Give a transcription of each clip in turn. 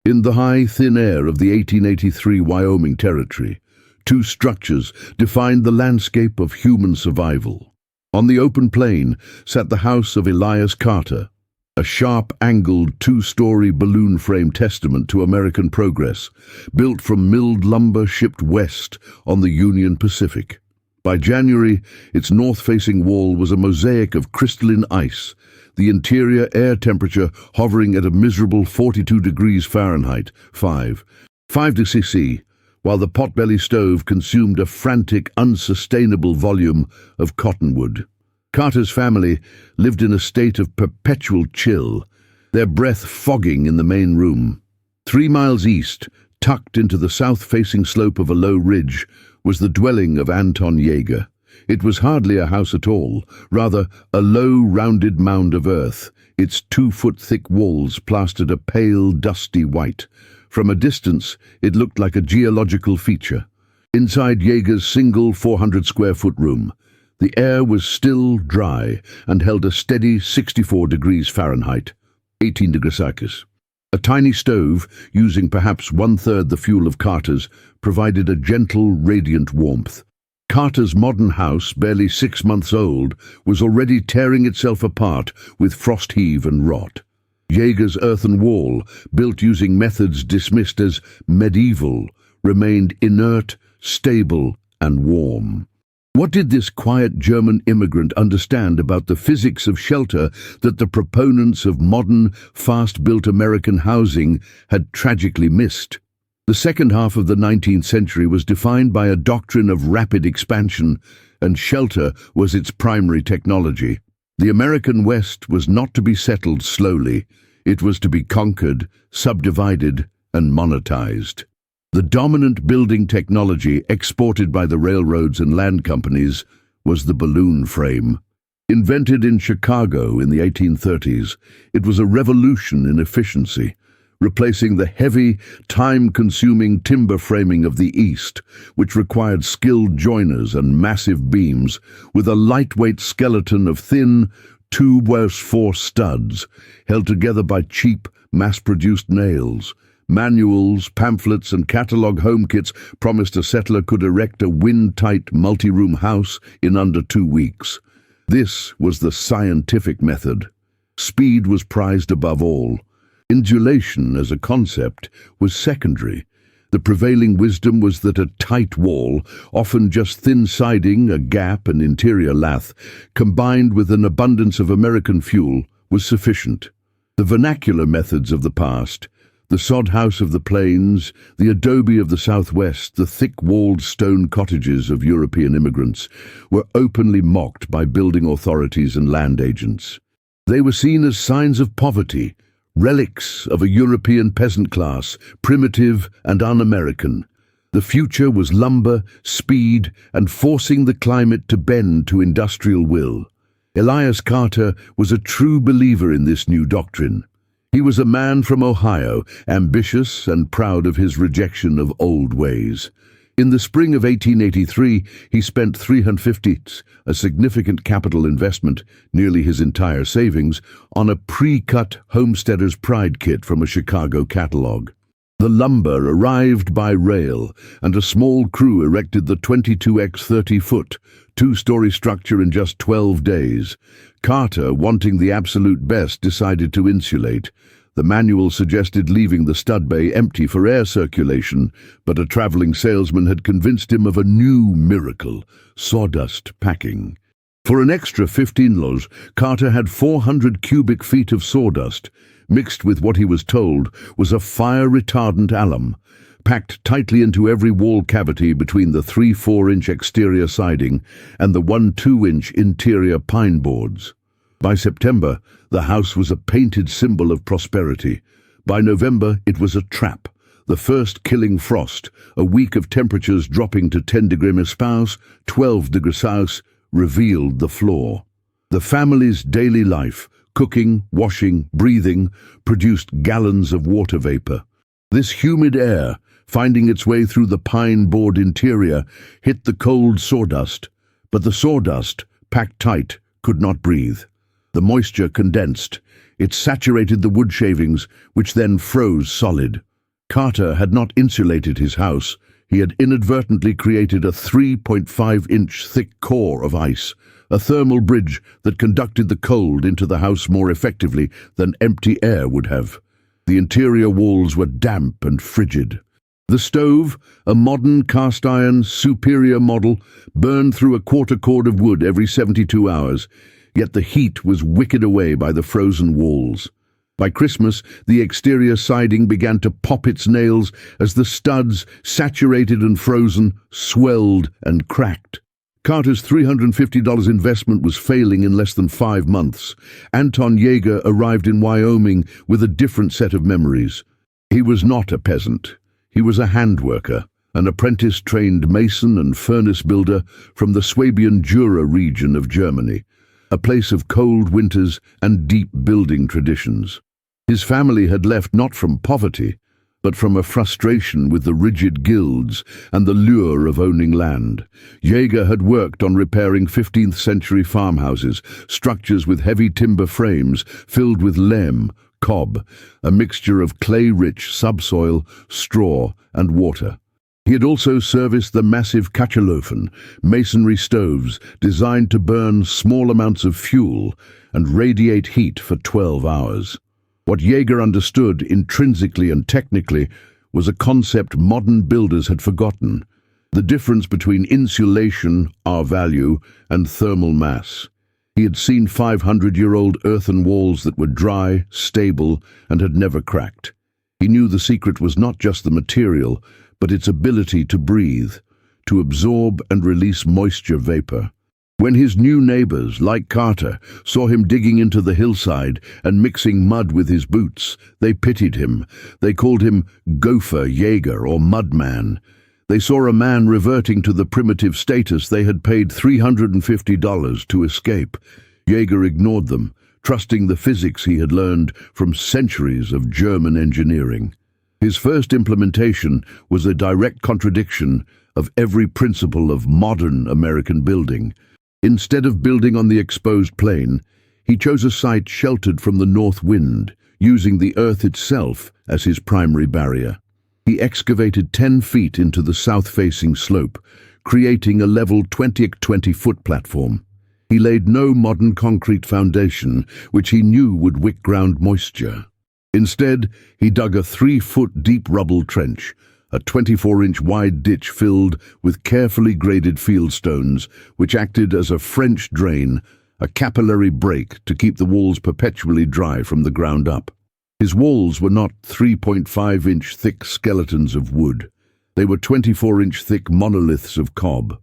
In the high, thin air of the 1883 Wyoming Territory, two structures defined the landscape of human survival. On the open plain sat the house of Elias Carter, a sharp-angled two-story balloon-frame testament to American progress, built from milled lumber shipped west on the Union Pacific. By January, its north-facing wall was a mosaic of crystalline ice, the interior air temperature hovering at a miserable 42 degrees Fahrenheit, 5 degrees C, while the potbelly stove consumed a frantic, unsustainable volume of cottonwood. Carter's family lived in a state of perpetual chill, their breath fogging in the main room. 3 miles east, tucked into the south-facing slope of a low ridge, was the dwelling of Anton Yeager. It was hardly a house at all, rather a low, rounded mound of earth, its 2-foot-thick walls plastered a pale, dusty white. From a distance, it looked like a geological feature. Inside Yeager's single 400-square-foot room, the air was still, dry, and held a steady 64 degrees Fahrenheit, 18 degrees Celsius. A tiny stove, using perhaps 1/3 the fuel of Carter's, provided a gentle, radiant warmth. Carter's modern house, barely 6 months old, was already tearing itself apart with frost heave and rot. Yeager's earthen wall, built using methods dismissed as medieval, remained inert, stable, and warm. What did this quiet German immigrant understand about the physics of shelter that the proponents of modern, fast-built American housing had tragically missed? The second half of the 19th century was defined by a doctrine of rapid expansion, and shelter was its primary technology. The American West was not to be settled slowly. It was to be conquered, subdivided, and monetized. The dominant building technology exported by the railroads and land companies was the balloon frame. Invented in Chicago in the 1830s, it was a revolution in efficiency, replacing the heavy, time-consuming timber framing of the East, which required skilled joiners and massive beams, with a lightweight skeleton of thin, 2x4 studs, held together by cheap, mass-produced nails. Manuals, pamphlets, and catalog home kits promised a settler could erect a wind-tight multi-room house in under 2 weeks. This was the scientific method. Speed was prized above all. Insulation as a concept was secondary. The prevailing wisdom was that a tight wall, often just thin siding, a gap, and interior lath, combined with an abundance of American fuel, was sufficient. The vernacular methods of the past, the sod house of the plains, the adobe of the Southwest, the thick-walled stone cottages of European immigrants, were openly mocked by building authorities and land agents. They were seen as signs of poverty, relics of a European peasant class, primitive and un-American. The future was lumber, speed, and forcing the climate to bend to industrial will. Elias Carter was a true believer in this new doctrine. He was a man from Ohio, ambitious and proud of his rejection of old ways. In the spring of 1883, he spent $350, a significant capital investment, nearly his entire savings, on a pre-cut Homesteader's Pride kit from a Chicago catalog. The lumber arrived by rail, and a small crew erected the 22x 30-foot, 2-story structure in just 12 days. Carter, wanting the absolute best, decided to insulate. The manual suggested leaving the stud bay empty for air circulation, but a traveling salesman had convinced him of a new miracle: sawdust packing. For an extra 15 loaves, Carter had 400 cubic feet of sawdust, mixed with what he was told was a fire-retardant alum, packed tightly into every wall cavity between the 3-4-inch exterior siding and the 1-2-inch interior pine boards. By September, the house was a painted symbol of prosperity. By November, it was a trap, the first killing frost, a week of temperatures dropping to 10 degrees Celsius, 12 degrees Celsius, revealed the flaw. The family's daily life, cooking, washing, breathing, produced gallons of water vapor. This humid air, finding its way through the pine board interior, hit the cold sawdust, but the sawdust, packed tight, could not breathe. The moisture condensed. It saturated the wood shavings, which then froze solid. Carter had not insulated his house. He had inadvertently created a 3.5-inch thick core of ice, a thermal bridge that conducted the cold into the house more effectively than empty air would have. The interior walls were damp and frigid. The stove, a modern cast-iron superior model, burned through a quarter cord of wood every 72 hours, yet the heat was wicked away by the frozen walls. By Christmas, the exterior siding began to pop its nails as the studs, saturated and frozen, swelled and cracked. Carter's $350 investment was failing in less than 5 months. Anton Yeager arrived in Wyoming with a different set of memories. He was not a peasant. He was a handworker, an apprentice-trained mason and furnace builder from the Swabian Jura region of Germany, a place of cold winters and deep building traditions. His family had left not from poverty, but from a frustration with the rigid guilds and the lure of owning land. Yeager had worked on repairing 15th-century farmhouses, structures with heavy timber frames filled with lem, cob, a mixture of clay-rich subsoil, straw, and water. He had also serviced the massive Kachelofen, masonry stoves designed to burn small amounts of fuel and radiate heat for 12 hours. What Yeager understood intrinsically and technically was a concept modern builders had forgotten: the difference between insulation, R-value, and thermal mass. He had seen 500-year-old earthen walls that were dry, stable, and had never cracked. He knew the secret was not just the material, but its ability to breathe, to absorb and release moisture vapor. When his new neighbors, like Carter, saw him digging into the hillside and mixing mud with his boots, they pitied him. They called him Gopher Yeager or Mudman. They saw a man reverting to the primitive status they had paid $350 to escape. Yeager ignored them, trusting the physics he had learned from centuries of German engineering. His first implementation was a direct contradiction of every principle of modern American building. Instead of building on the exposed plain, he chose a site sheltered from the north wind, using the earth itself as his primary barrier. He excavated 10 feet into the south-facing slope, creating a level 20-foot platform. He laid no modern concrete foundation, which he knew would wick ground moisture. Instead, he dug a 3-foot deep rubble trench, a 24-inch wide ditch filled with carefully graded fieldstones, which acted as a French drain, a capillary break to keep the walls perpetually dry from the ground up. His walls were not 3.5-inch thick skeletons of wood. They were 24-inch thick monoliths of cob.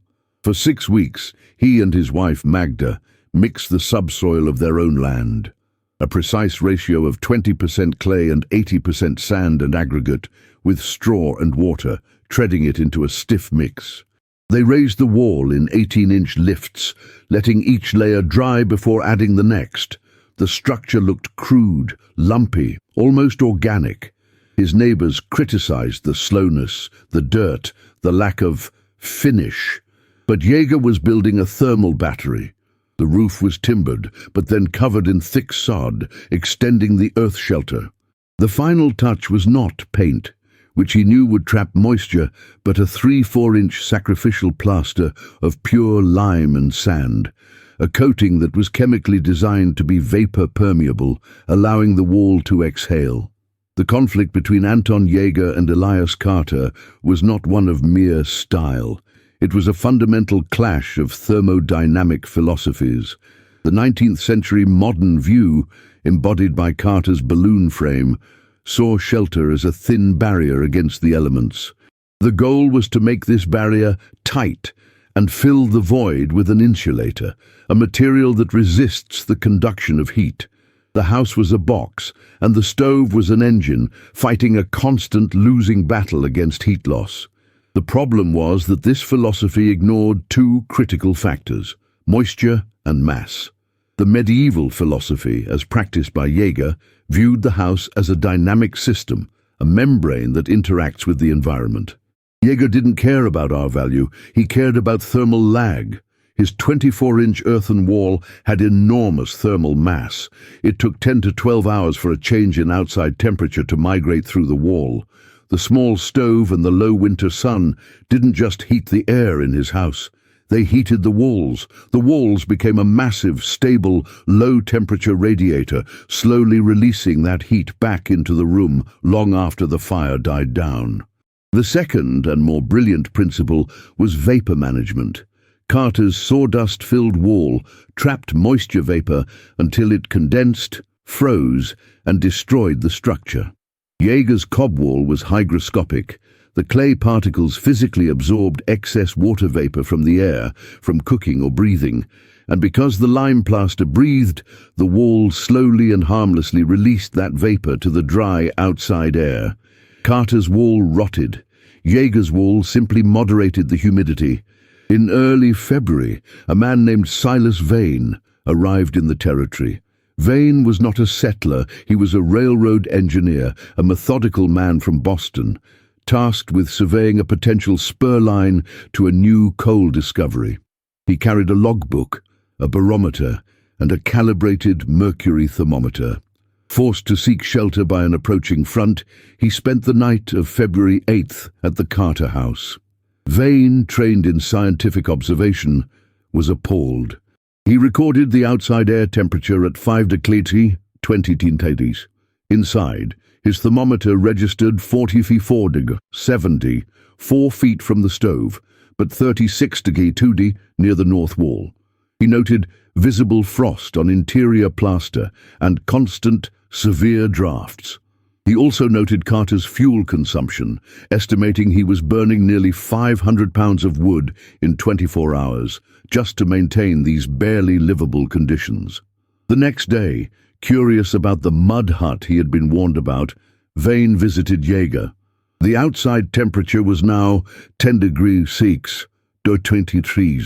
For 6 weeks, he and his wife Magda mixed the subsoil of their own land. A precise ratio of 20% clay and 80% sand and aggregate, with straw and water, treading it into a stiff mix. They raised the wall in 18-inch lifts, letting each layer dry before adding the next. The structure looked crude, lumpy, almost organic. His neighbors criticized the slowness, the dirt, the lack of finish. But Yeager was building a thermal battery. The roof was timbered, but then covered in thick sod, extending the earth shelter. The final touch was not paint, which he knew would trap moisture, but a 3-4-inch sacrificial plaster of pure lime and sand, a coating that was chemically designed to be vapor permeable, allowing the wall to exhale. The conflict between Anton Yeager and Elias Carter was not one of mere style. It was a fundamental clash of thermodynamic philosophies. The 19th century modern view, embodied by Carter's balloon frame, saw shelter as a thin barrier against the elements. The goal was to make this barrier tight and fill the void with an insulator, a material that resists the conduction of heat. The house was a box, and the stove was an engine, fighting a constant losing battle against heat loss. The problem was that this philosophy ignored 2 critical factors: moisture and mass. The medieval philosophy, as practiced by Yeager, viewed the house as a dynamic system, a membrane that interacts with the environment. Yeager didn't care about R-value, he cared about thermal lag. His 24-inch earthen wall had enormous thermal mass. It took 10 to 12 hours for a change in outside temperature to migrate through the wall. The small stove and the low winter sun didn't just heat the air in his house. They heated the walls. The walls became a massive, stable, low-temperature radiator, slowly releasing that heat back into the room long after the fire died down. The second and more brilliant principle was vapor management. Carter's sawdust-filled wall trapped moisture vapor until it condensed, froze, and destroyed the structure. Jaeger's cob wall was hygroscopic. The clay particles physically absorbed excess water vapor from the air, from cooking or breathing, and because the lime plaster breathed, the wall slowly and harmlessly released that vapor to the dry outside air. Carter's wall rotted. Jaeger's wall simply moderated the humidity. In early February, a man named Silas Vane arrived in the territory. Vane was not a settler, he was a railroad engineer, a methodical man from Boston, tasked with surveying a potential spur line to a new coal discovery. He carried a logbook, a barometer, and a calibrated mercury thermometer. Forced to seek shelter by an approaching front, he spent the night of February 8th at the Carter house. Vane, trained in scientific observation, was appalled. He recorded the outside air temperature at 5 degrees 20 centigrades. Inside, his thermometer registered 44 degrees 70, 4 feet from the stove, but 36 degrees 2 near the north wall. He noted visible frost on interior plaster and constant, severe drafts. He also noted Carter's fuel consumption, estimating he was burning nearly 500 pounds of wood in 24 hours, just to maintain these barely livable conditions. The next day, curious about the mud hut he had been warned about, Vane visited Jaeger. The outside temperature was now 10 degrees 6, 23.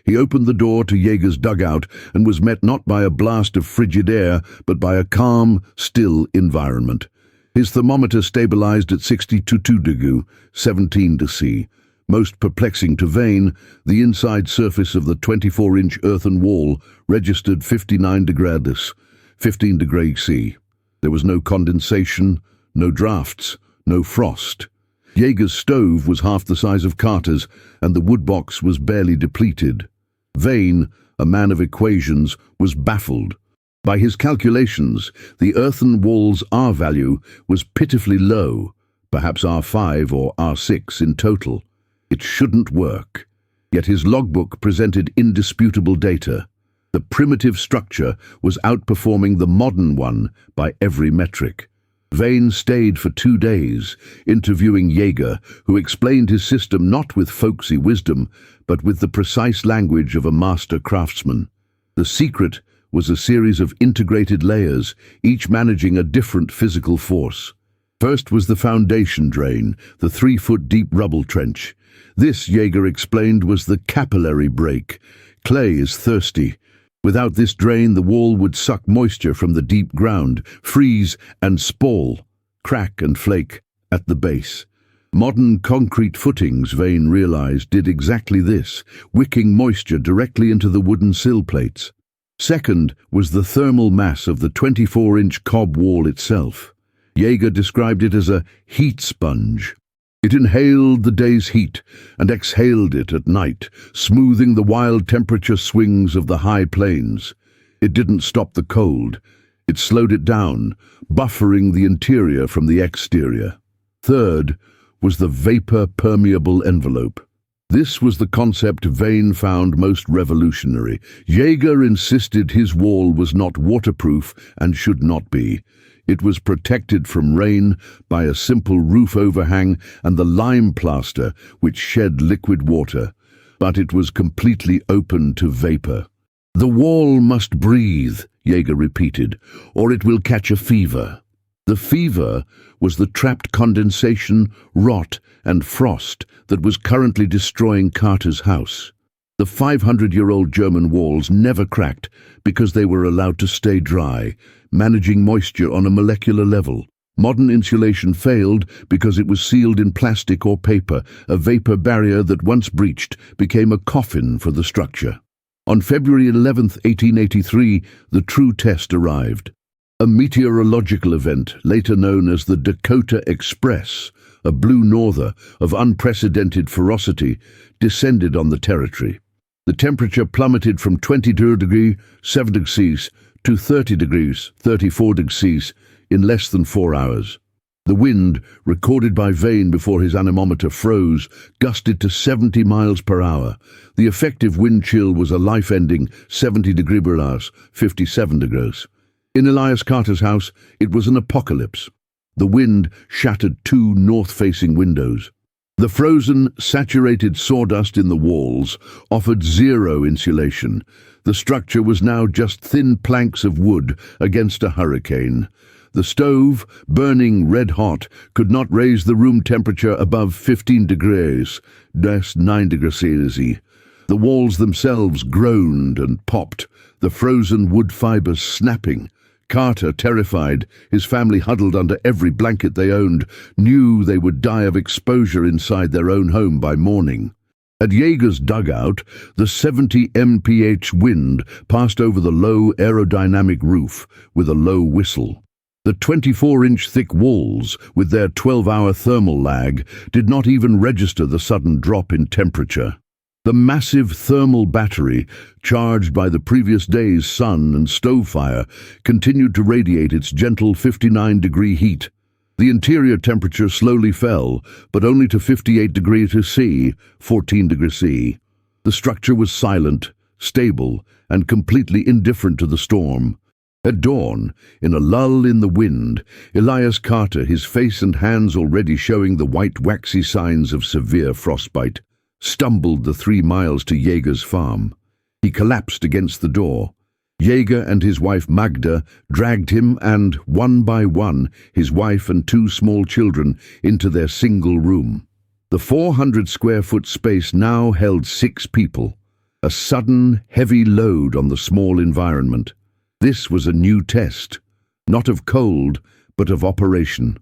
He opened the door to Jaeger's dugout and was met not by a blast of frigid air, but by a calm, still environment. His thermometer stabilized at 62 degrees 17 C. Most perplexing to Vane, the inside surface of the 24-inch earthen wall registered 59 degrees, 15 degrees C. There was no condensation, no drafts, no frost. Jaeger's stove was half the size of Carter's, and the woodbox was barely depleted. Vane, a man of equations, was baffled. By his calculations, the earthen wall's R value was pitifully low, perhaps R5 or R6 in total. It shouldn't work. Yet his logbook presented indisputable data. The primitive structure was outperforming the modern one by every metric. Vane stayed for 2 days, interviewing Jaeger, who explained his system not with folksy wisdom, but with the precise language of a master craftsman. The secret was a series of integrated layers, each managing a different physical force. First was the foundation drain, the 3-foot-deep rubble trench. This, Jaeger explained, was the capillary break. Clay is thirsty. Without this drain, the wall would suck moisture from the deep ground, freeze and spall, crack and flake at the base. Modern concrete footings, Vane realized, did exactly this, wicking moisture directly into the wooden sill plates. Second was the thermal mass of the 24-inch cob wall itself. Jaeger described it as a heat sponge. It inhaled the day's heat and exhaled it at night, smoothing the wild temperature swings of the high plains. It didn't stop the cold. It slowed it down, buffering the interior from the exterior. Third was the vapor-permeable envelope. This was the concept Vane found most revolutionary. Jaeger insisted his wall was not waterproof and should not be. It was protected from rain by a simple roof overhang and the lime plaster, which shed liquid water, but it was completely open to vapor. "The wall must breathe," Jaeger repeated, "or it will catch a fever." The fever was the trapped condensation, rot, and frost that was currently destroying Carter's house. The 500-year-old German walls never cracked because they were allowed to stay dry, managing moisture on a molecular level. Modern insulation failed because it was sealed in plastic or paper, a vapor barrier that once breached became a coffin for the structure. On February 11, 1883, the true test arrived. A meteorological event, later known as the Dakota Express, a blue norther of unprecedented ferocity, descended on the territory. The temperature plummeted from 22 degrees 7 degrees to 30 degrees 34 degrees in less than 4 hours. The wind, recorded by Vane before his anemometer froze, gusted to 70 miles per hour. The effective wind chill was a life-ending 70 degrees 57 degrees. In Elias Carter's house, it was an apocalypse. The wind shattered 2 north-facing windows. The frozen, saturated sawdust in the walls offered zero insulation. The structure was now just thin planks of wood against a hurricane. The stove, burning red-hot, could not raise the room temperature above 15 degrees, that's 9 degrees Celsius. The walls themselves groaned and popped, the frozen wood fibers snapping. Carter, terrified, his family huddled under every blanket they owned, knew they would die of exposure inside their own home by morning. At Yeager's dugout, the 70 mph wind passed over the low aerodynamic roof with a low whistle. The 24-inch thick walls, with their 12-hour thermal lag, did not even register the sudden drop in temperature. The massive thermal battery, charged by the previous day's sun and stove fire, continued to radiate its gentle 59-degree heat. The interior temperature slowly fell, but only to 58 degrees C, 14 degrees C. The structure was silent, stable, and completely indifferent to the storm. At dawn, in a lull in the wind, Elias Carter, his face and hands already showing the white waxy signs of severe frostbite, stumbled the 3 miles to Yeager's farm. He collapsed against the door. Yeager and his wife Magda dragged him and, one by one, his wife and 2 small children into their single room. The 400-square-foot space now held 6 people, a sudden, heavy load on the small environment. This was a new test, not of cold, but of operation.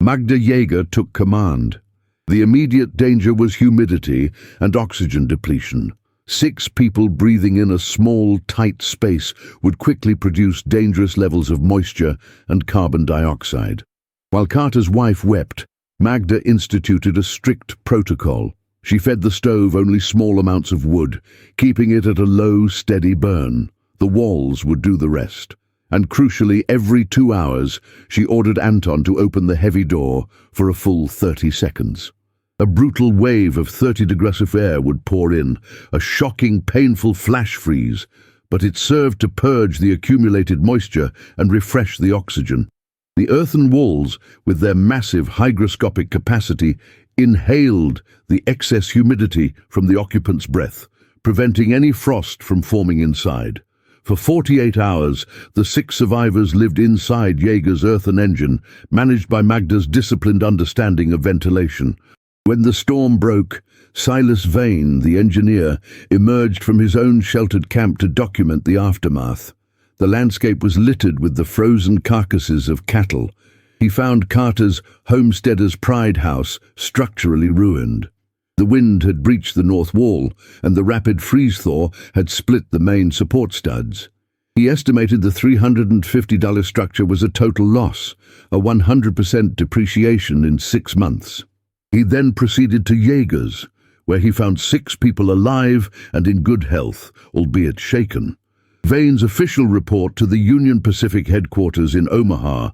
Magda Yeager took command. The immediate danger was humidity and oxygen depletion. 6 people breathing in a small, tight space would quickly produce dangerous levels of moisture and carbon dioxide. While Carter's wife wept, Magda instituted a strict protocol. She fed the stove only small amounts of wood, keeping it at a low, steady burn. The walls would do the rest. And crucially, every 2 hours, she ordered Anton to open the heavy door for a full 30 seconds. A brutal wave of 30 degrees of air would pour in, a shocking, painful flash freeze, but it served to purge the accumulated moisture and refresh the oxygen. The earthen walls, with their massive hygroscopic capacity, inhaled the excess humidity from the occupant's breath, preventing any frost from forming inside. For 48 hours, the 6 survivors lived inside Yeager's earthen engine, managed by Magda's disciplined understanding of ventilation. When the storm broke, Silas Vane, the engineer, emerged from his own sheltered camp to document the aftermath. The landscape was littered with the frozen carcasses of cattle. He found Carter's Homesteader's Pride house structurally ruined. The wind had breached the north wall, and the rapid freeze-thaw had split the main support studs. He estimated the $350 structure was a total loss, a 100% depreciation in 6 months. He then proceeded to Yeager's, where he found 6 people alive and in good health, albeit shaken. Vane's official report to the Union Pacific headquarters in Omaha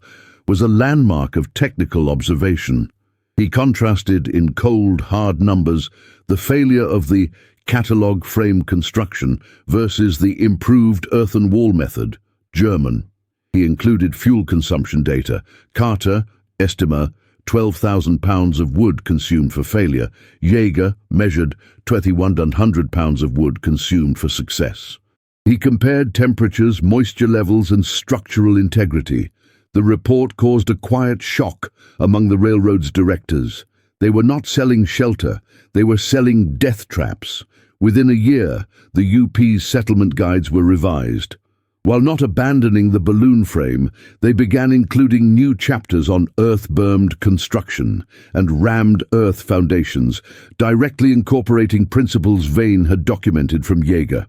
was a landmark of technical observation. He contrasted in cold, hard numbers the failure of the catalog frame construction versus the improved earthen wall method, German. He included fuel consumption data. Carter, estima, 12,000 pounds of wood consumed for failure. Yeager measured 2,100 pounds of wood consumed for success. He compared temperatures, moisture levels, and structural integrity. The report caused a quiet shock among the railroad's directors. They were not selling shelter, they were selling death traps. Within a year, the UP's settlement guides were revised. While not abandoning the balloon frame, they began including new chapters on earth-bermed construction and rammed earth foundations, directly incorporating principles Vane had documented from Yeager.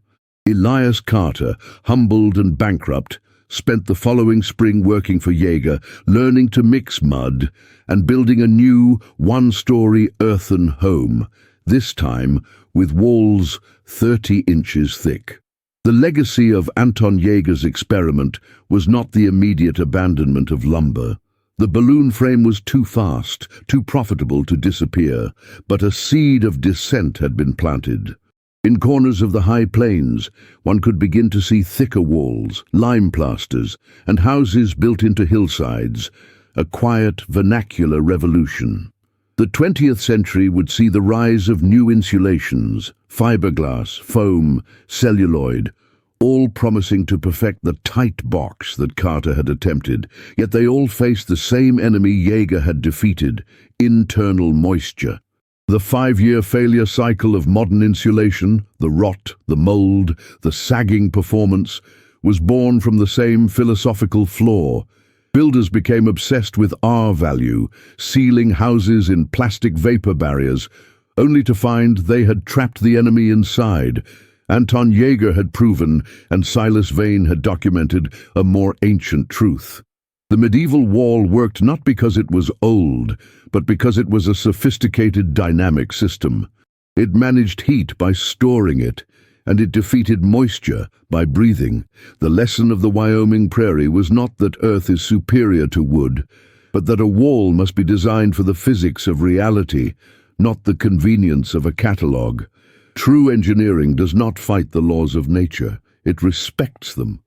Elias Carter, humbled and bankrupt, spent the following spring working for Jaeger, learning to mix mud and building a new one-story earthen home, this time with walls 30 inches thick. The legacy of Anton Jaeger's experiment was not the immediate abandonment of lumber. The balloon frame was too fast, too profitable to disappear, but a seed of dissent had been planted. In corners of the high plains, one could begin to see thicker walls, lime plasters, and houses built into hillsides, a quiet vernacular revolution. The 20th century would see the rise of new insulations, fiberglass, foam, celluloid, all promising to perfect the tight box that Carter had attempted, yet they all faced the same enemy Jaeger had defeated: internal moisture. The 5-year failure cycle of modern insulation, the rot, the mold, the sagging performance, was born from the same philosophical flaw. Builders became obsessed with R-value, sealing houses in plastic vapor barriers, only to find they had trapped the enemy inside. Anton Jaeger had proven, and Silas Vane had documented, a more ancient truth. The medieval wall worked not because it was old, but because it was a sophisticated dynamic system. It managed heat by storing it, and it defeated moisture by breathing. The lesson of the Wyoming prairie was not that earth is superior to wood, but that a wall must be designed for the physics of reality, not the convenience of a catalogue. True engineering does not fight the laws of nature, it respects them.